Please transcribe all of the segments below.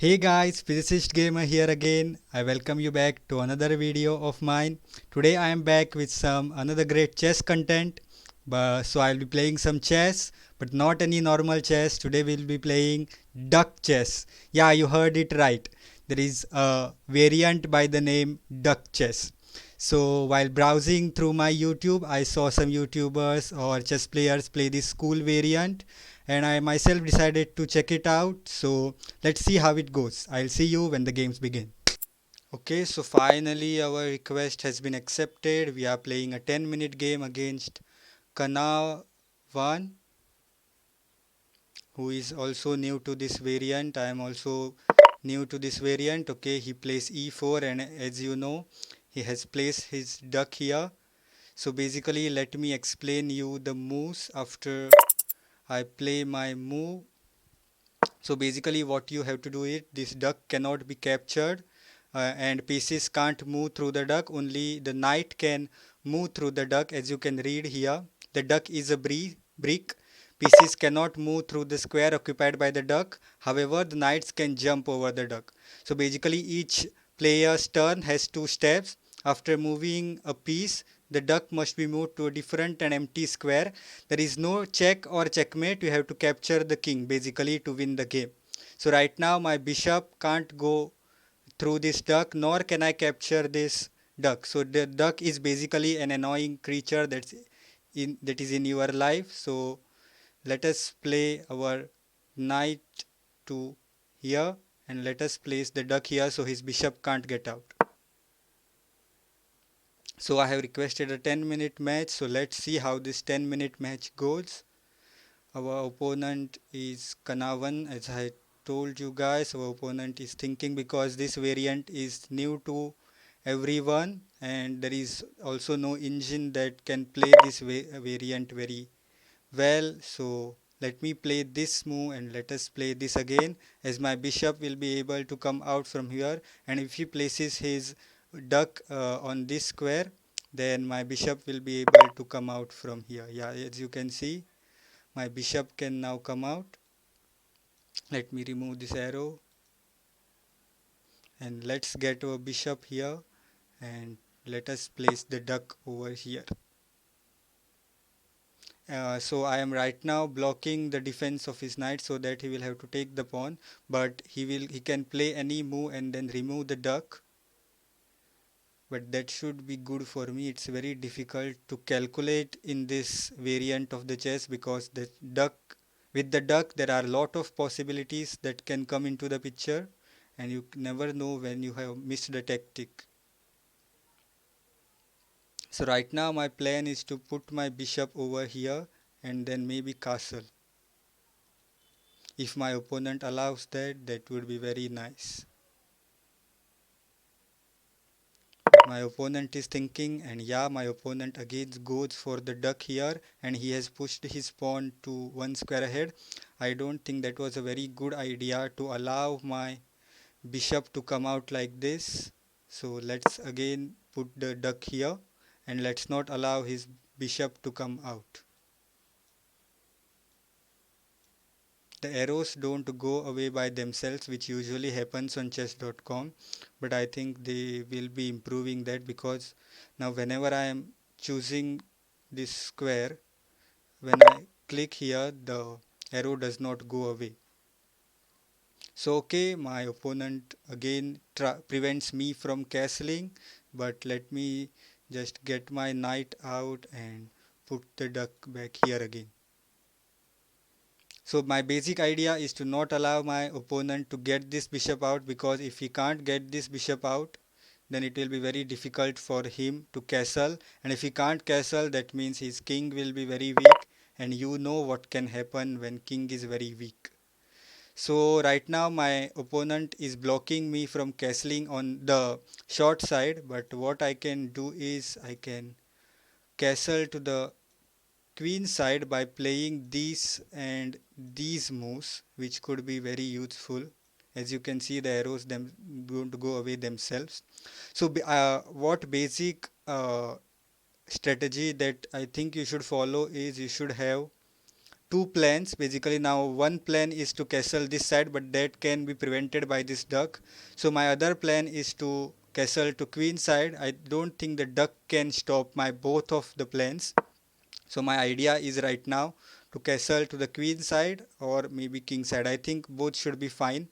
Hey guys, Physicist Gamer here again. I welcome you back to another video of mine. Today I am back with some another great chess content. So I'll be playing some chess, but not any normal chess. Today we'll be playing duck chess. Yeah, you heard it right. There is a variant by the name duck chess. So while browsing through my YouTube, I saw some YouTubers or chess players play this cool variant, and I myself decided to check it out. So let's see how it goes. I'll see you when the games begin. Okay, so finally our request has been accepted. We are playing a 10-minute game against Kanavan, who is also new to this variant. I am also new to this variant. Okay, he plays e4, and as you know, he has placed his duck here. So basically, let me explain you the moves after I play my move. So basically what you have to do is this duck cannot be captured, and pieces can't move through the duck. Only the knight can move through the duck. As you can read here, the duck is a brick. Pieces cannot move through the square occupied by the duck. However, the knights can jump over the duck. So basically each player's turn has two steps. After moving a piece, the duck must be moved to a different and empty square. There is no check or checkmate. You have to capture the king basically to win the game. So right now my bishop can't go through this duck, nor can I capture this duck. So the duck is basically an annoying creature that is in your life. So let us play our knight to here, and let us place the duck here so his bishop can't get out. So I have requested a 10-minute match. So let's see how this 10-minute match goes. Our opponent is Kanavan. As I told you guys, our opponent is thinking, because this variant is new to everyone and there is also no engine that can play this variant very well. So let me play this move and let us play this again, as my bishop will be able to come out from here, and if he places his duck on this square, then my bishop will be able to come out from here. Yeah, as you can see, my bishop can now come out. Let me remove this arrow, and let's get our bishop here, and let us place the duck over here. So I am right now blocking the defense of his knight so that he will have to take the pawn, but he can play any move and then remove the duck. But that should be good for me. It's very difficult to calculate in this variant of the chess, because the duck with the duck there are a lot of possibilities that can come into the picture, and you never know when you have missed the tactic. So right now my plan is to put my bishop over here and then maybe castle. If my opponent allows that, that would be very nice. But my opponent is thinking, and yeah, my opponent again goes for the duck here, and he has pushed his pawn to one square ahead. I don't think that was a very good idea to allow my bishop to come out like this. So let's again put the duck here, and let's not allow his bishop to come out. The arrows don't go away by themselves, which usually happens on chess.com, but I think they will be improving that, because now whenever I am choosing this square, when I click here, the arrow does not go away. So okay, my opponent again prevents me from castling, but let me just get my knight out and put the duck back here again. So my basic idea is to not allow my opponent to get this bishop out, because if he can't get this bishop out, then it will be very difficult for him to castle, and if he can't castle, that means his king will be very weak, and you know what can happen when king is very weak. So right now my opponent is blocking me from castling on the short side, but what I can do is I can castle to the queen side by playing these and these moves, which could be very useful. As you can see, the arrows them don't go away themselves. So what basic strategy that I think you should follow is you should have two plans. Basically now one plan is to castle this side, but that can be prevented by this duck. So my other plan is to castle to queen side. I don't think the duck can stop my both of the plans. So my idea is right now to castle to the queen side or maybe king side. I think both should be fine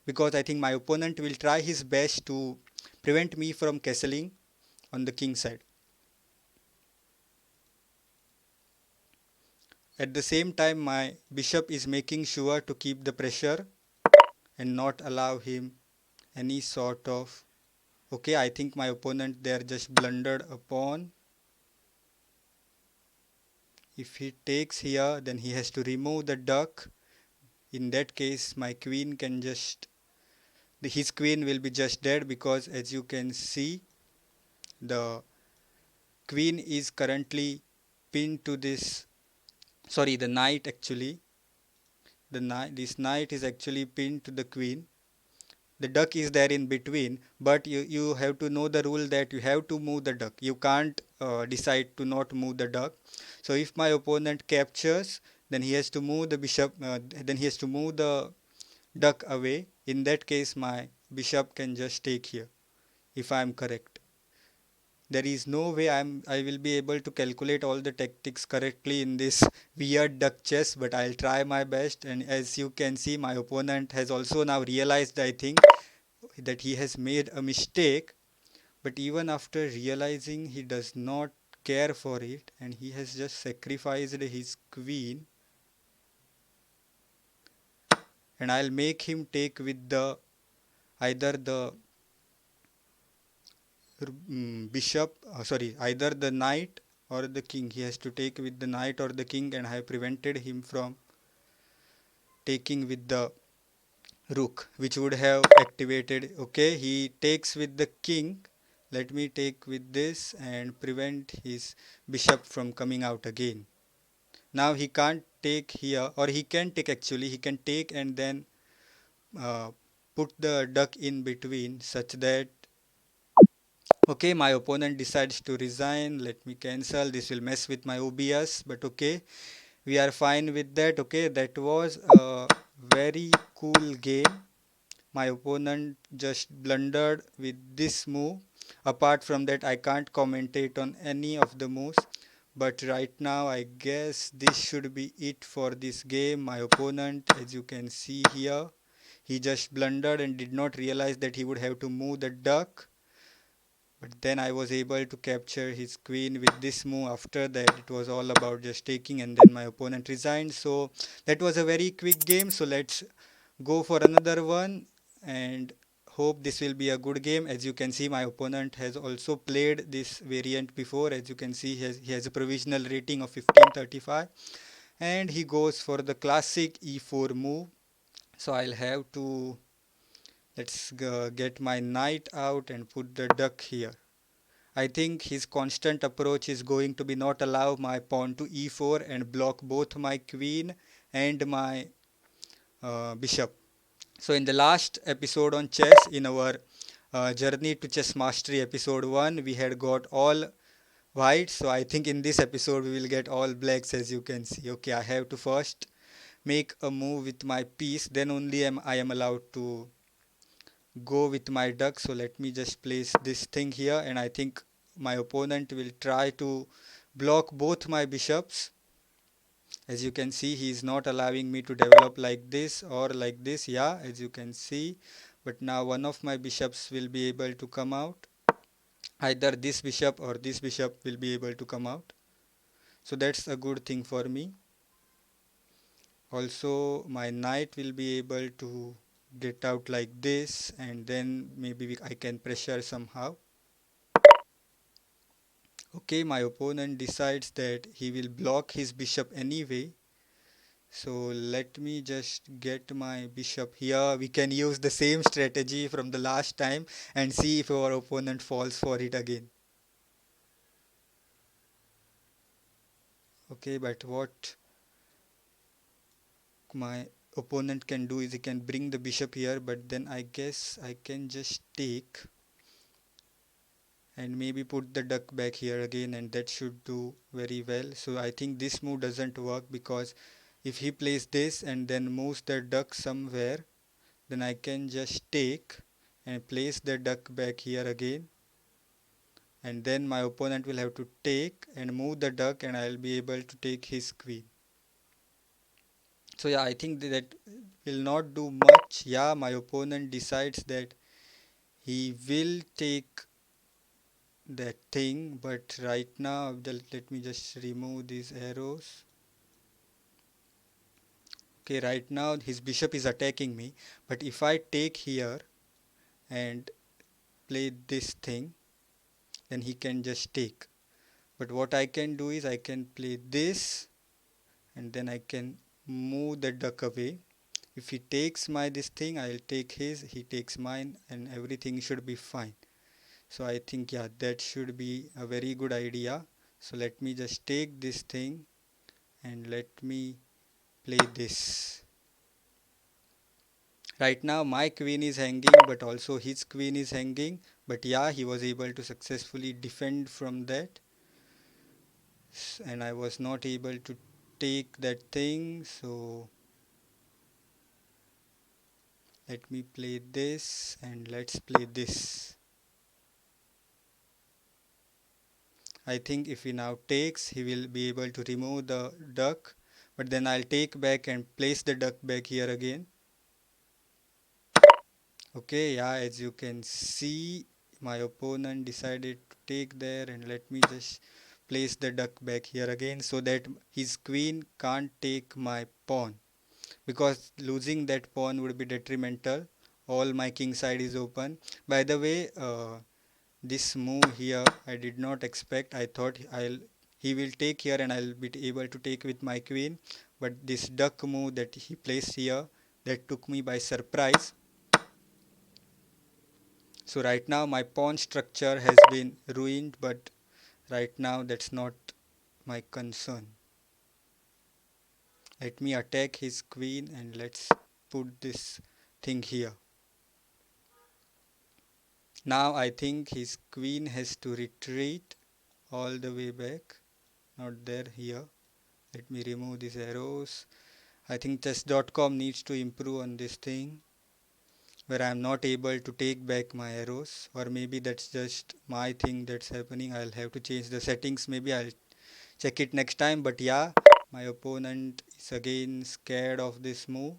because I think my opponent will try his best to prevent me from castling on the king side. At the same time, my bishop is making sure to keep the pressure and not allow him any sort of. Okay, I think my opponent there just blundered a pawn. If he takes here, then he has to remove the duck. In that case, my queen can just, his queen will be just dead because as you can see, the queen is currently pinned to this, sorry, the knight actually, this knight is actually pinned to the queen. The duck is there in between, but you have to know the rule that you have to move the duck. You can't decide to not move the duck. So if my opponent captures, then he has to move the bishop, then he has to move the duck away. In that case, my bishop can just take here, if I am correct. There is no way I will be able to calculate all the tactics correctly in this weird duck chess, but I'll try my best. And as you can see, my opponent has also now realized, I think, that he has made a mistake, but even after realizing, he does not care for it and he has just sacrificed his queen. And I'll make him take with the either the bishop, sorry, either the knight or the king. He has to take with the knight or the king, and I have prevented him from taking with the rook, which would have activated. Okay, he takes with the king. Let me take with this and prevent his bishop from coming out again. Now he can't take here, or he can take actually, he can take and then uh, put the duck in between such that, okay, my opponent decides to resign. Let me cancel. This will mess with my OBS, but okay, we are fine with that. Okay, that was a very cool game. My opponent just blundered with this move. Apart from that, I can't commentate on any of the moves. But right now, I guess this should be it for this game. My opponent, as you can see here, he just blundered and did not realize that he would have to move the duck. But then I was able to capture his queen with this move. After that, it was all about just taking, and then my opponent resigned. So that was a very quick game. So let's go for another one and hope this will be a good game. As you can see, my opponent has also played this variant before. As you can see, he has a provisional rating of 1535 and he goes for the classic e4 move. So I'll have to, let's get my knight out and put the duck here. I think his constant approach is going to be not allow my pawn to e4 and block both my queen and my bishop. So in the last episode on chess, in our journey to chess mastery episode 1, we had got all white. So I think in this episode we will get all blacks, as you can see. Okay, I have to first make a move with my piece, then only I am allowed to go with my duck. So let me just place this thing here, and I think my opponent will try to block both my bishops. As you can see, he is not allowing me to develop like this or like this. Yeah, as you can see, but now one of my bishops will be able to come out. Either this bishop or this bishop will be able to come out. So that's a good thing for me. Also, my knight will be able to get out like this, and then maybe I can pressure somehow. Okay, my opponent decides that he will block his bishop anyway. So let me just get my bishop here. We can use the same strategy from the last time and see if our opponent falls for it again. Okay, but what my opponent can do is he can bring the bishop here, but then I guess I can just take and maybe put the duck back here again, and that should do very well. So I think this move doesn't work because If he plays this and then moves the duck somewhere, then I can just take and place the duck back here again, and then my opponent will have to take and move the duck and I'll be able to take his queen. So yeah, I think that will not do much. Yeah, my opponent decides that he will take that thing, but right now let me just remove these arrows. Okay, right now his bishop is attacking me, but if I take here and play this thing, then he can just take. But what I can do is I can play this and then I can move the duck away. If he takes my this thing, I'll take his, he takes mine, and everything should be fine. So I think yeah, that should be a very good idea. So let me just take this thing and let me play this. Right now my queen is hanging, but also his queen is hanging. But yeah, he was able to successfully defend from that. And I was not able to take that thing. So let me play this and let's play this. I think if he now takes, he will be able to remove the duck. But then I'll take back and place the duck back here again. Okay, yeah, as you can see, my opponent decided to take there, and let me just place the duck back here again so that his queen can't take my pawn, because losing that pawn would be detrimental. All my king side is open. By the way, this move here I did not expect. I thought he will take here and I'll be able to take with my queen, but this duck move that he placed here, that took me by surprise. So right now my pawn structure has been ruined, but right now that's not my concern. Let me attack his queen and let's put this thing here. Now I think his queen has to retreat all the way back. Not there, here. Let me remove these arrows. I think chess.com needs to improve on this thing, where I am not able to take back my arrows, or maybe that's just my thing that's happening. I'll have to change the settings. Maybe I'll check it next time. But yeah, my opponent is again scared of this move.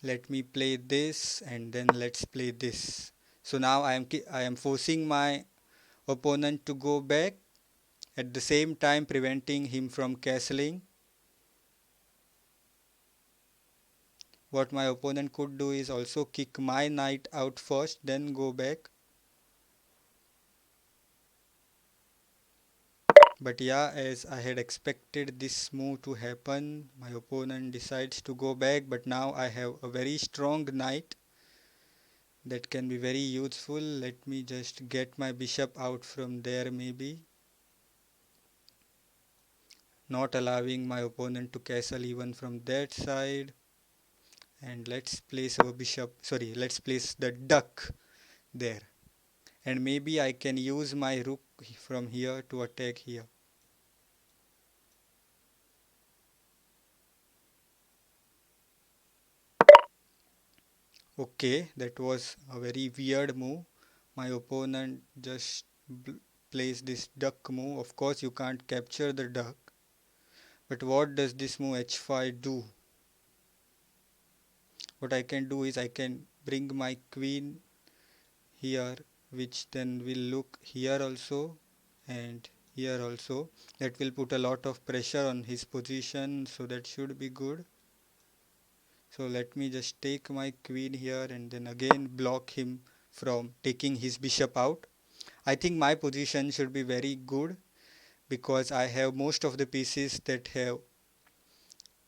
Let me play this and then let's play this. So now I am forcing my opponent to go back, at the same time preventing him from castling. What my opponent could do is also kick my knight out first, then go back. But yeah, as I had expected this move to happen, my opponent decides to go back, but now I have a very strong knight that can be very useful. Let me just get my bishop out from there, maybe. Not allowing my opponent to castle even from that side. And let's place our bishop, sorry, let's place the duck there. And maybe I can use my rook from here to attack here. Okay, that was a very weird move. My opponent just placed this duck move. Of course, you can't capture the duck. But what does this move h5 do? What I can do is I can bring my queen here, which then will look here also and here also. That will put a lot of pressure on his position, so that should be good. So let me just take my queen here and then again block him from taking his bishop out. I think my position should be very good, because I have most of the pieces that have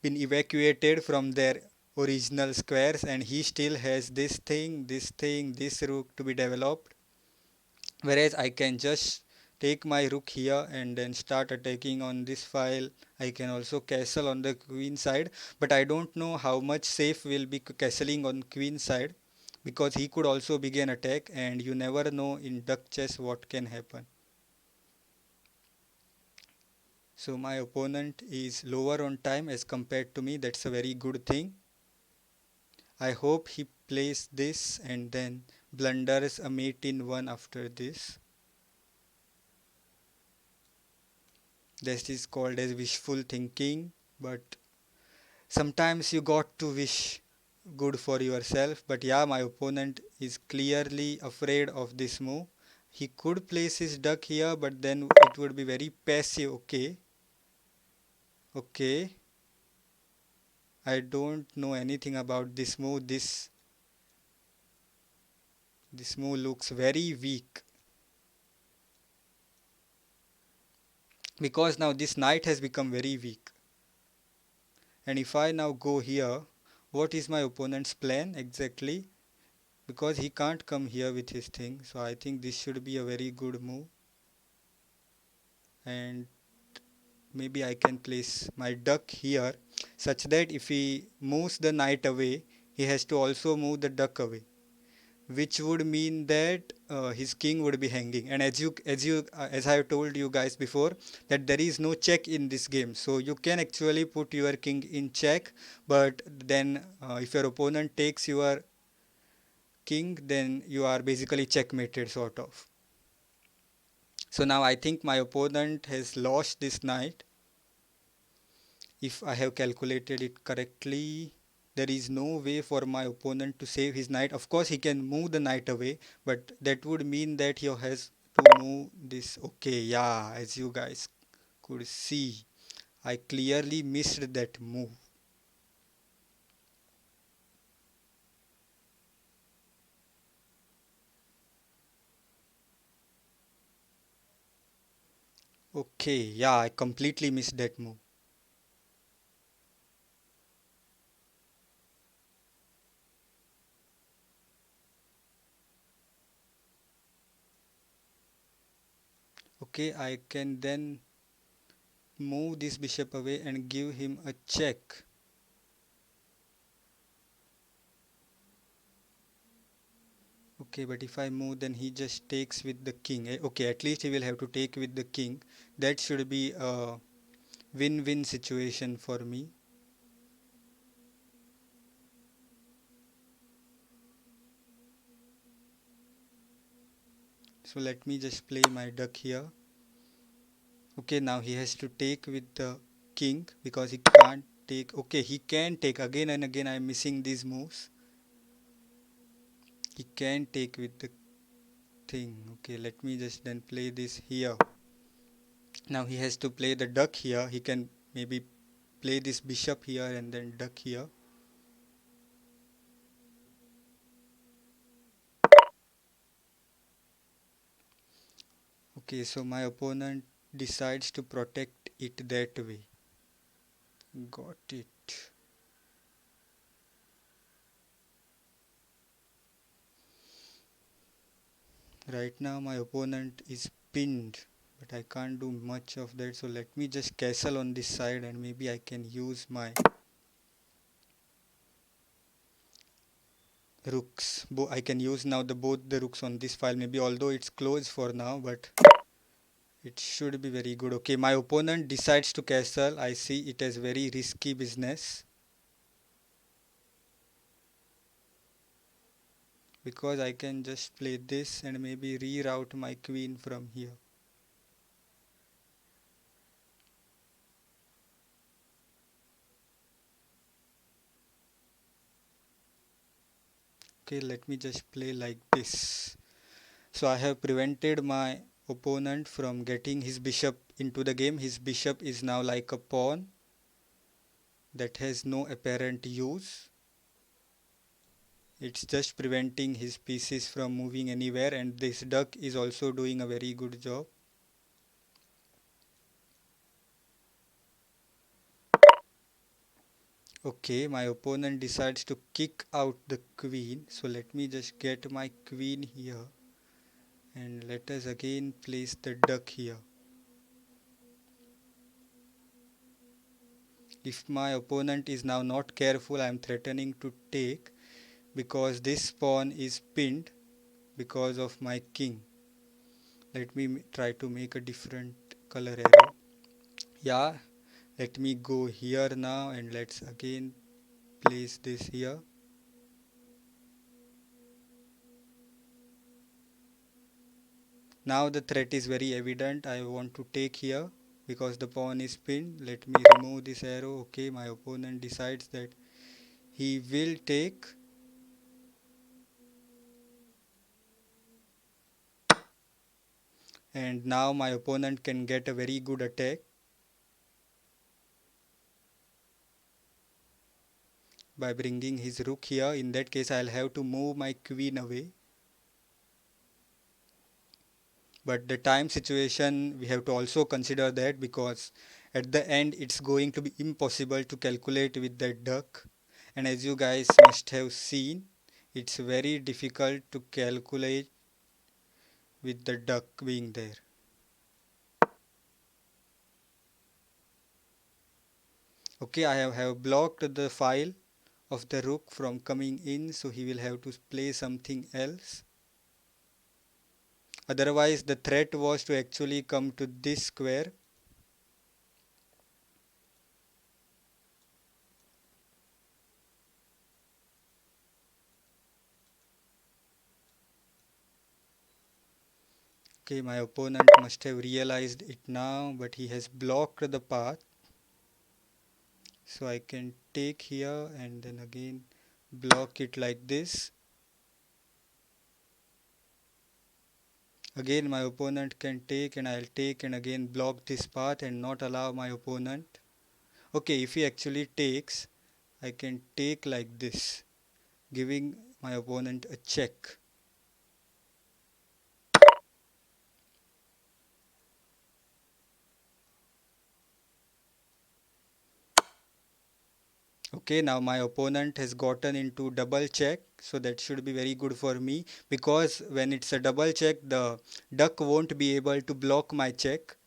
been evacuated from their original squares, and he still has this rook to be developed. Whereas I can just take my rook here and then start attacking on this file. I can also castle on the queen side, but I don't know how much safe will be castling on queen side, because he could also begin attack, and you never know in duck chess what can happen. So my opponent is lower on time as compared to me. That's a very good thing. I hope he plays this and then blunders a mate in one after this. This is called as wishful thinking, but sometimes you got to wish good for yourself. But yeah, my opponent is clearly afraid of this move. He could place his duck here, but then it would be very passive. Okay, okay. I don't know anything about this move. This move looks very weak because now this knight has become very weak. And if I now go here, what is my opponent's plan exactly? Because he can't come here with his thing, so I think this should be a very good move. And maybe I can place my duck here such that if he moves the knight away, he has to also move the duck away, which would mean that his king would be hanging. And as I have told you guys before, that there is no check in this game, so you can actually put your king in check, but then if your opponent takes your king, then you are basically checkmated sort of. So now I think my opponent has lost this knight. If I have calculated it correctly, there is no way for my opponent to save his knight. Of course, he can move the knight away, but that would mean that he has to move this. Okay, yeah, as you guys could see, I clearly missed that move. Okay, yeah, I completely missed that move. Okay, I can then move this bishop away and give him a check. Okay, but if I move, then he just takes with the king. Okay, at least he will have to take with the king. That should be a win-win situation for me. So let me just play my duck here. Okay, now he has to take with the king because he can't take. Okay, he can take again and again. I'm missing these moves. He can take with the thing. Okay, let me just then play this here. Now he has to play the duck here. He can maybe play this bishop here and then duck here. Okay, so my opponent decides to protect it that way. Got it. Right now my opponent is pinned, but I can't do much of that, so let me just castle on this side and maybe I can use my rooks. I can use now both the rooks on this file, maybe, although it's closed for now, but it should be very good. Okay, my opponent decides to castle. I see it as very risky business because I can just play this and maybe reroute my queen from here. Okay, let me just play like this. So I have prevented my opponent from getting his bishop into the game. His bishop is now like a pawn that has no apparent use. It's just preventing his pieces from moving anywhere, and this duck is also doing a very good job. Okay, my opponent decides to kick out the queen. So let me just get my queen here and let us again place the duck here. If my opponent is now not careful, I am threatening to take because this pawn is pinned because of my king. Let me try to make a different color arrow. Yeah, let me go here now and let's again place this here. Now the threat is very evident. I want to take here because the pawn is pinned. Let me remove this arrow. Okay, my opponent decides that he will take, and now my opponent can get a very good attack by bringing his rook here. In that case, I'll have to move my queen away. But the time situation, we have to also consider that, because at the end it's going to be impossible to calculate with that duck. And as you guys must have seen, it's very difficult to calculate with the duck being there. Okay, I have blocked the file of the rook from coming in, so he will have to play something else. Otherwise the threat was to actually come to this square. Okay, my opponent must have realized it now, but he has blocked the path. So I can take here and then again block it like this. Again my opponent can take and I'll take and again block this path and not allow my opponent. Okay, if he actually takes, I can take like this, giving my opponent a check. Okay, now my opponent has gotten into double check, so that should be very good for me, because when it's a double check, the duck won't be able to block my check.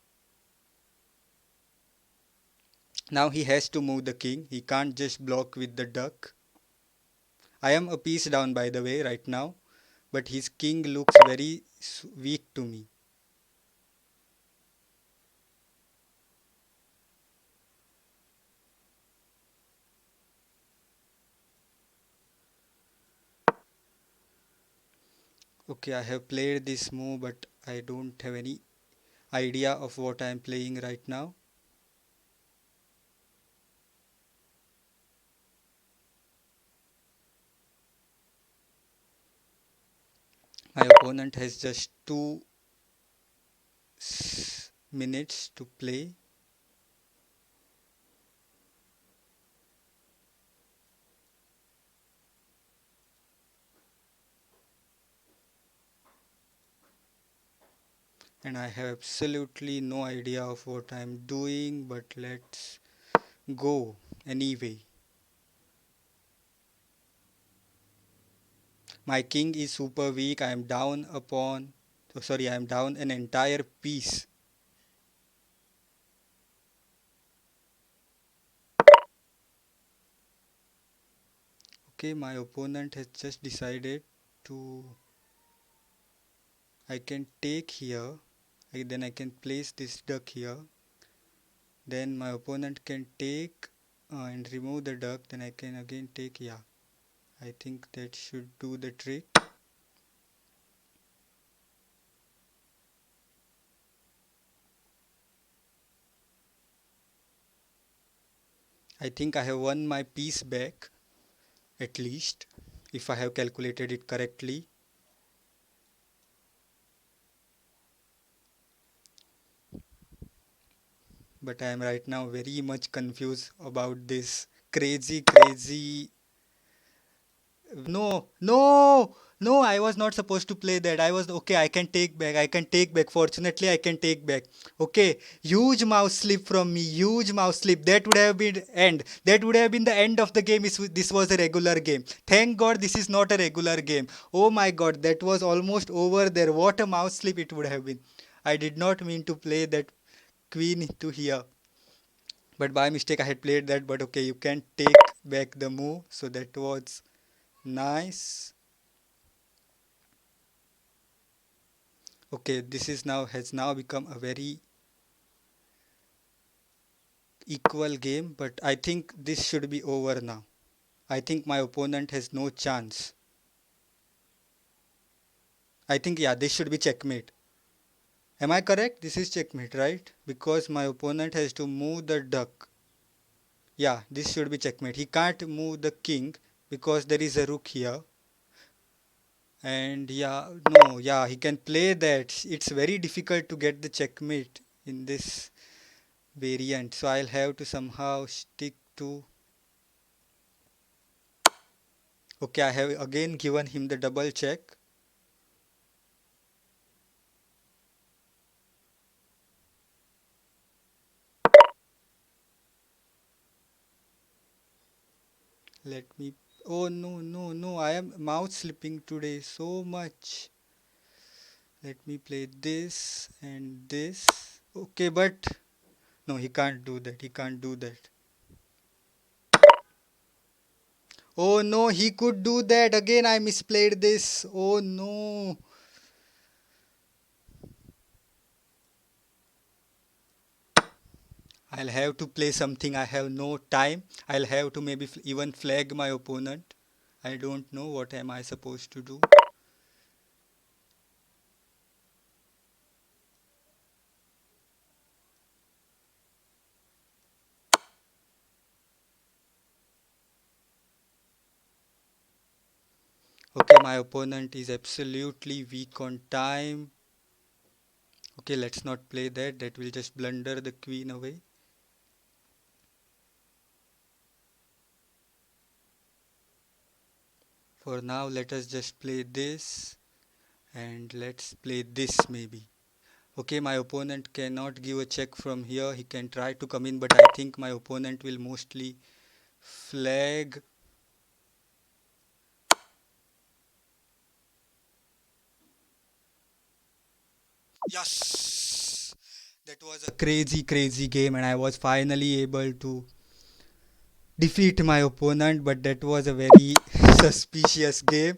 Now he has to move the king, he can't just block with the duck. I am a piece down by the way right now, but his king looks very weak to me. Okay, I have played this move, but I don't have any idea of what I am playing right now. My opponent has just 2 minutes to play. And I have absolutely no idea of what I am doing, but let's go anyway. My king is super weak. I am down upon, oh sorry, I am down an entire piece. Okay, my opponent has just decided to, I can take here, then I can place this duck here. Then my opponent can take and remove the duck, then I can again take, yeah. I think that should do the trick. I think I have won my piece back, at least, if I have calculated it correctly. But I am right now very much confused about this crazy. No, no, no, I was not supposed to play that. I was okay. I can take back. I can take back. Fortunately, I can take back. Okay, huge mouse slip from me. Huge mouse slip. That would have been end. That would have been the end of the game if this was a regular game. Thank God this is not a regular game. Oh my God, that was almost over there. What a mouse slip it would have been. I did not mean to play that queen to here. But by mistake I had played that. But okay, you can take back the move. So that was nice. Okay, this is now has now become a very equal game, but I think this should be over now. I think my opponent has no chance. I think, yeah, this should be checkmate. Am I correct? This is checkmate, right? Because my opponent has to move the duck. Yeah, this should be checkmate. He can't move the king because there is a rook here. And yeah, no, yeah, he can play that. It's very difficult to get the checkmate in this variant. So I'll have to somehow stick to. Okay, I have again given him the double check. Let me. Oh no, no, no. I am mouth slipping today so much. Let me play this and this. Okay, but no, he can't do that. He can't do that. Oh no, he could do that. Again, I misplayed this. Oh no. I'll have to play something. I have no time. I'll have to maybe even flag my opponent. I don't know what am I supposed to do. Okay, my opponent is absolutely weak on time. Okay, let's not play that. That will just blunder the queen away. For now, let us just play this and let's play this maybe. Okay, my opponent cannot give a check from here. He can try to come in, but I think my opponent will mostly flag. Yes! That was a crazy, crazy game, and I was finally able to defeat my opponent, but that was a very suspicious game.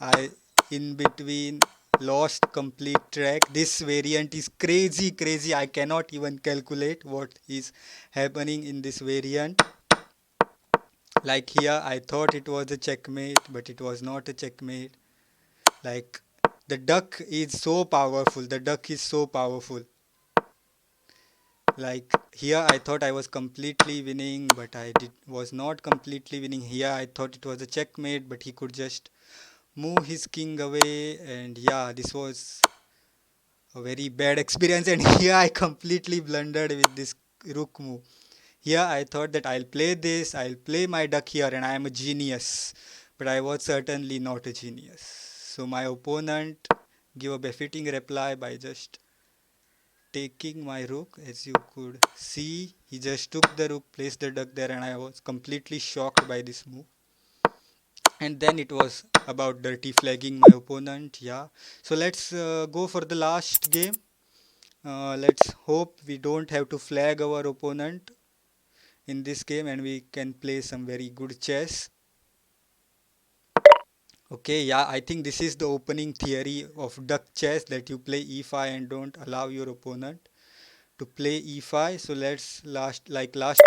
I, in between, lost complete track. This variant is crazy, crazy. I cannot even calculate what is happening in this variant. Like here, I thought it was a checkmate, but it was not a checkmate. Like, the duck is so powerful. The duck is so powerful. Like here, I thought I was completely winning, but was not completely winning. Here, I thought it was a checkmate, but he could just move his king away, and yeah, this was a very bad experience. And here, I completely blundered with this rook move. Here, I thought that I'll play my duck here, and I am a genius, but I was certainly not a genius. So my opponent gave a befitting reply by just taking my rook. As you could see, he just took the rook, placed the duck there, and I was completely shocked by this move. And then it was about dirty flagging my opponent. Yeah, so let's go for the last game. Let's hope we don't have to flag our opponent in this game and we can play some very good chess. Okay, yeah, I think this is the opening theory of duck chess, that you play e5 and don't allow your opponent to play e5. So let's last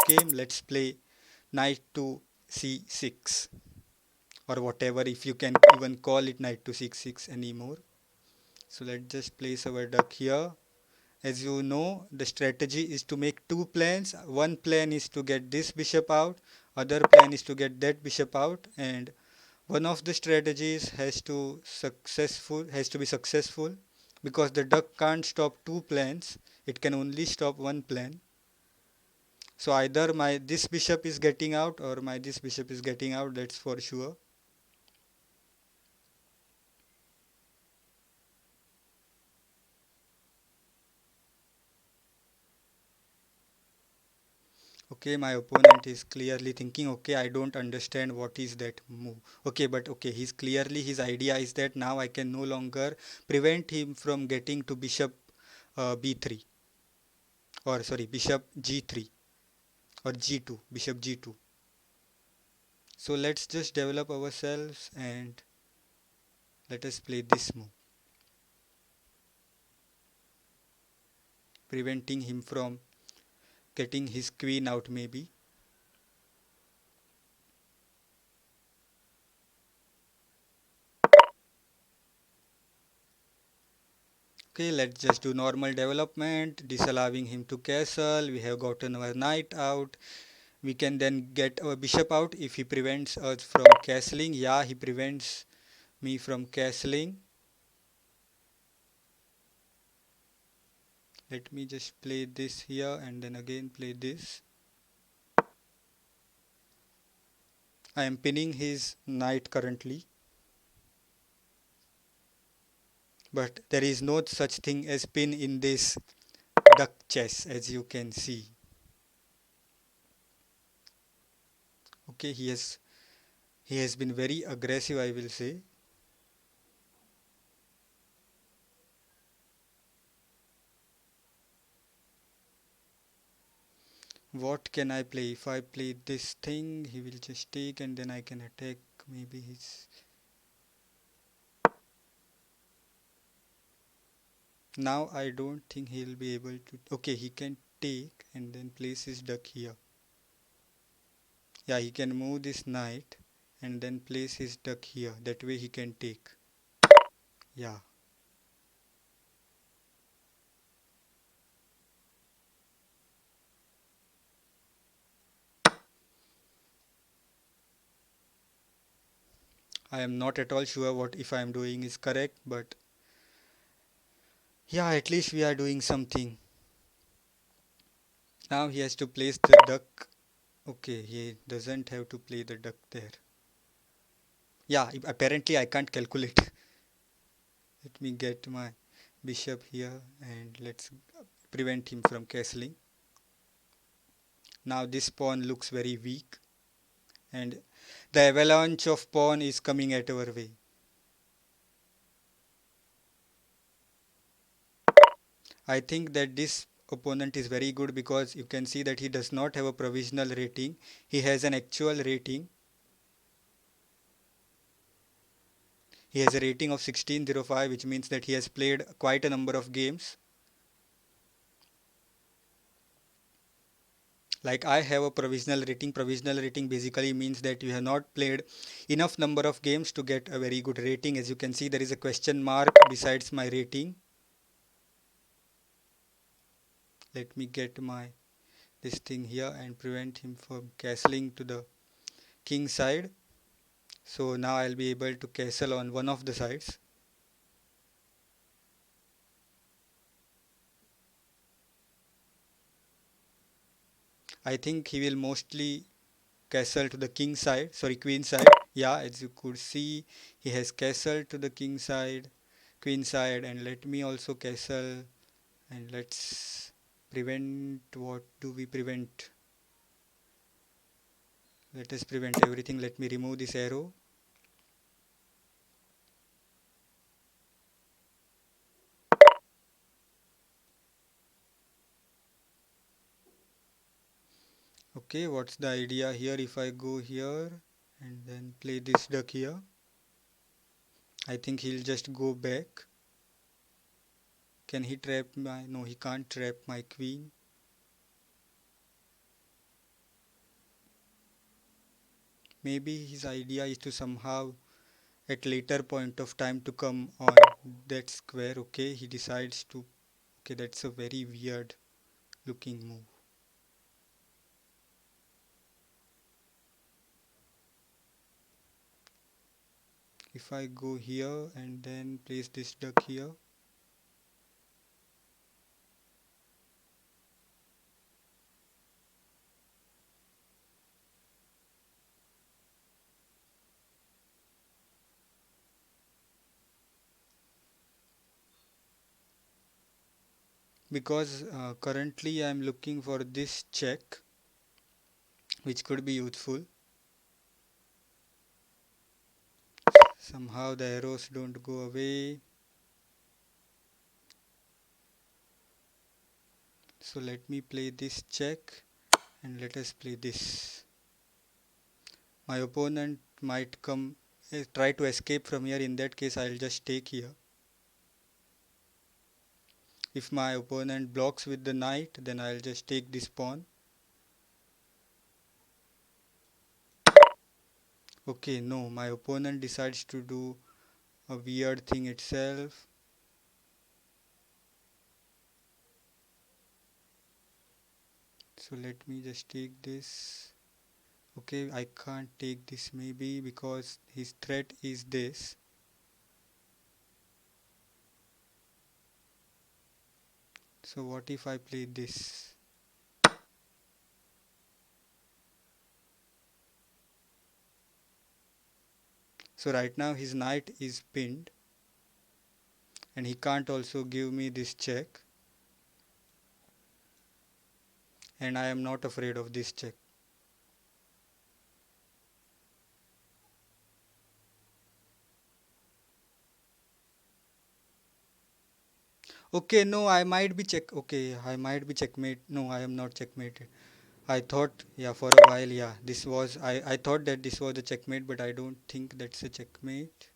game, let's play knight to c6, or whatever, if you can even call it knight to c6 anymore. So let's just place our duck here. As you know, the strategy is to make two plans. One plan is to get this bishop out, other plan is to get that bishop out, and one of the strategies has to be successful, because the duck can't stop two plans, it can only stop one plan. So either my this bishop is getting out or my this bishop is getting out, that's for sure. Okay, my opponent is clearly thinking, okay, I don't understand what is that move. Okay, but okay, he's clearly, his idea is that now I can no longer prevent him from getting to bishop b3, or sorry, bishop g3 or g2, bishop g2. So let's just develop ourselves and let us play this move, preventing him from getting his queen out maybe. Okay, let's just do normal development, disallowing him to castle. We have gotten our knight out. We can then get our bishop out if he prevents us from castling. Yeah, he prevents me from castling. Let me just play this here and then again play this. I am pinning his knight currently, but there is no such thing as pin in this duck chess, as you can see. Okay, he has been very aggressive, I will say. What can I play? If I play this thing, he will just take and then I can attack maybe his... Now I don't think he'll be able to... Okay, he can take and then place his duck here. Yeah, he can move this knight and then place his duck here. That way he can take. Yeah. I am not at all sure what if I am doing is correct, but yeah, at least we are doing something. Now he has to place the duck. Okay, he doesn't have to play the duck there. Yeah, apparently I can't calculate. Let me get my bishop here and let's prevent him from castling. Now this pawn looks very weak and the avalanche of pawn is coming at our way. I think that this opponent is very good because you can see that he does not have a provisional rating. He has an actual rating. He has a rating of 1605, which means that he has played quite a number of games. Like I have a provisional rating. Provisional rating basically means that you have not played enough number of games to get a very good rating. As you can see, there is a question mark besides my rating. Let me get my this thing here and prevent him from castling to the king side. So now I'll be able to castle on one of the sides. I think he will mostly castle to the king side, sorry, queen side. Yeah, as you could see, he has castle to the king side, queen side, and let me also castle and let's prevent. What do we prevent? Let us prevent everything. Let me remove this arrow. Okay, what's the idea here? If I go here and then play this duck here, I think he'll just go back. Can he trap my... No, he can't trap my queen. Maybe his idea is to somehow at later point of time to come on that square. Okay, he decides to... Okay, that's a very weird looking move. If I go here and then place this duck here, because currently I am looking for this check which could be useful. Somehow the arrows don't go away. So let me play this check and let us play this. My opponent might come try to escape from here. In that case I'll just take here. If my opponent blocks with the knight, then I'll just take this pawn. Okay, no, my opponent decides to do a weird thing itself. So let me just take this. Okay, I can't take this maybe because his threat is this. So what if I play this? So right now his knight is pinned and he can't also give me this check, and I am not afraid of this check. Okay, no, I might be check. Okay, I might be checkmate. No, I am not checkmated. I thought, yeah, for a while, yeah, this was, I thought that this was a checkmate, but I don't think that's a checkmate.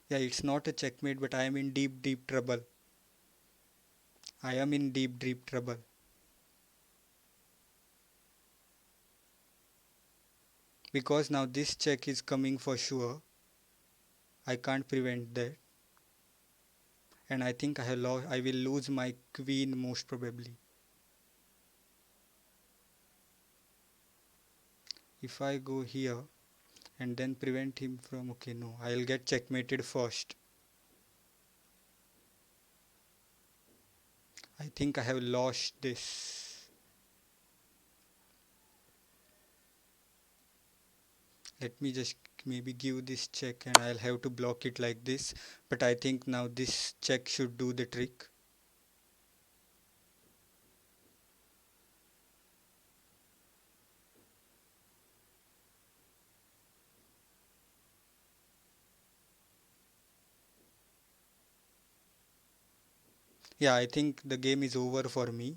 Yeah, it's not a checkmate, but I am in deep, deep trouble. I am in deep, deep trouble. Because now this check is coming for sure. I can't prevent that. And I think I have lost, I will lose my queen most probably. If I go here and then prevent him from, okay, no, I'll get checkmated first. I think I have lost this. Let me just maybe give this check and I'll have to block it like this. But I think now this check should do the trick. Yeah, I think the game is over for me.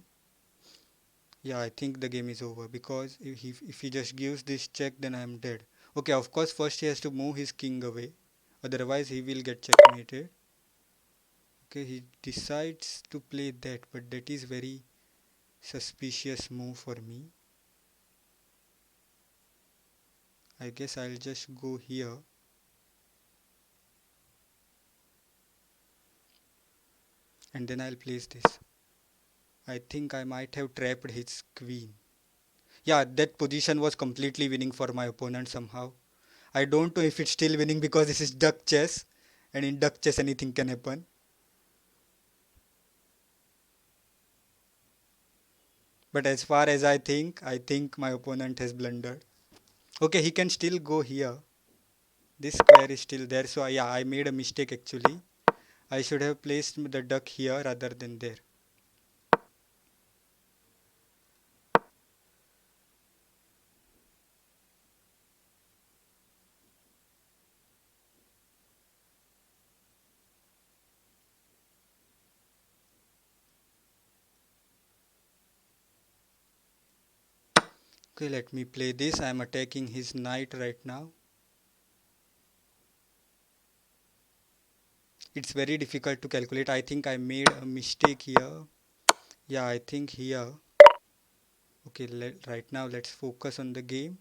Yeah, I think the game is over because if he just gives this check, then I am dead. Okay, of course, first he has to move his king away. Otherwise, he will get checkmated. Okay, he decides to play that, but that is very suspicious move for me. I guess I'll just go here and then I'll place this. I think I might have trapped his queen. Yeah, that position was completely winning for my opponent somehow. I don't know if it's still winning because this is duck chess, and in duck chess anything can happen. But as far as I think my opponent has blundered. Okay, he can still go here. This square is still there, so yeah, I made a mistake actually. I should have placed the duck here rather than there. Okay, let me play this. I am attacking his knight right now. It's very difficult to calculate. I think I made a mistake here. Yeah, I think here. Okay, right now let's focus on the game.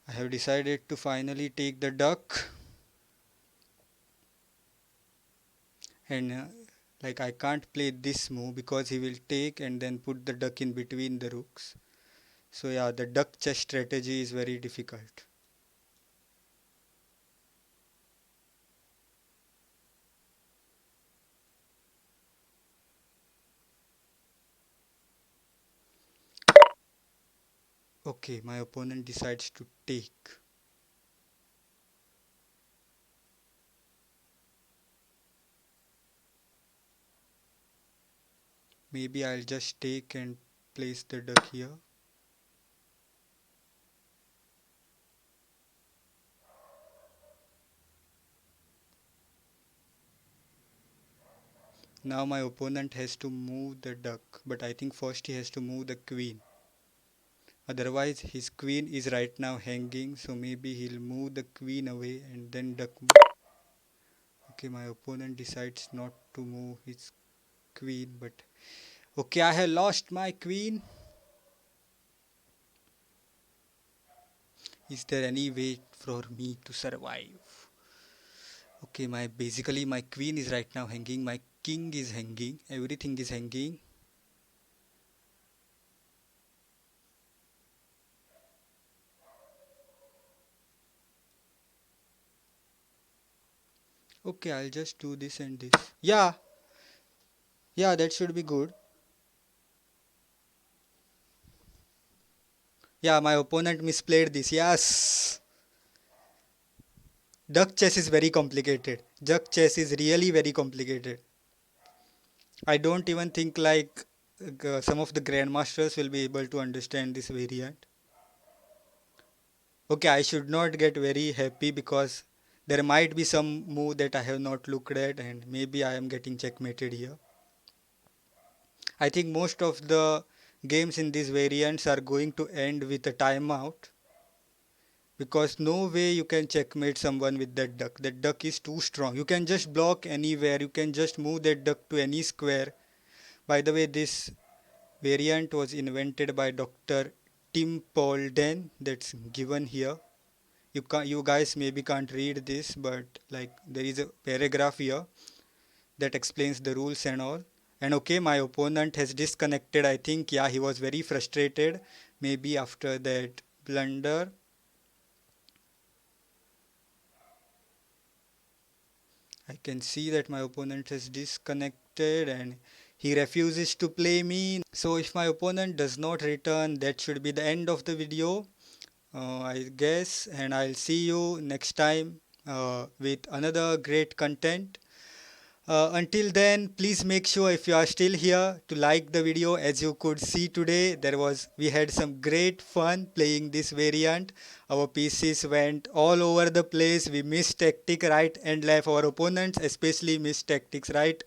I have decided to finally take the duck, and like I can't play this move because he will take and then put the duck in between the rooks. So yeah, the duck chess strategy is very difficult. Okay, my opponent decides to take. Maybe I'll just take and place the duck here. Now my opponent has to move the duck, but I think first he has to move the queen. Otherwise his queen is right now hanging, so maybe he'll move the queen away and then duck. Okay, my opponent decides not to move his queen, but okay, I have lost my queen. Is there any way for me to survive? Okay, my basically my queen is right now hanging, my king is hanging, everything is hanging. Okay, I'll just do this and this. Yeah, yeah, that should be good. Yeah, my opponent misplayed this. Yes. Duck chess is very complicated. Duck chess is really very complicated. I don't even think like some of the grandmasters will be able to understand this variant. Okay, I should not get very happy because there might be some move that I have not looked at and maybe I am getting checkmated here. I think most of the games in these variants are going to end with a timeout because no way you can checkmate someone with that duck. That duck is too strong. You can just block anywhere. You can just move that duck to any square. By the way, this variant was invented by Dr. Tim Polden. That's given here. You guys maybe can't read this, but like there is a paragraph here that explains the rules and all. And okay, my opponent has disconnected. I think yeah, he was very frustrated. Maybe after that blunder. I can see that my opponent has disconnected and he refuses to play me. So if my opponent does not return, that should be the end of the video, I guess. And I'll see you next time with another great content. Until then, please make sure if you are still here to like the video. As you could see today, we had some great fun playing this variant. Our pieces went all over the place. We missed tactic right and left. Our opponents especially missed tactics right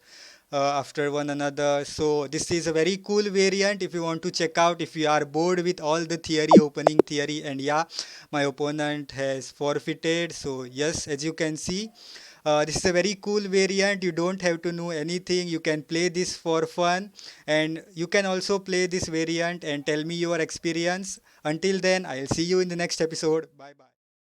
after one another. So this is a very cool variant if you want to check out, if you are bored with all the theory, opening theory. And yeah, my opponent has forfeited. So yes, as you can see, this is a very cool variant. You don't have to know anything. You can play this for fun and you can also play this variant and tell me your experience. Until then, I'll see you in the next episode. Bye bye.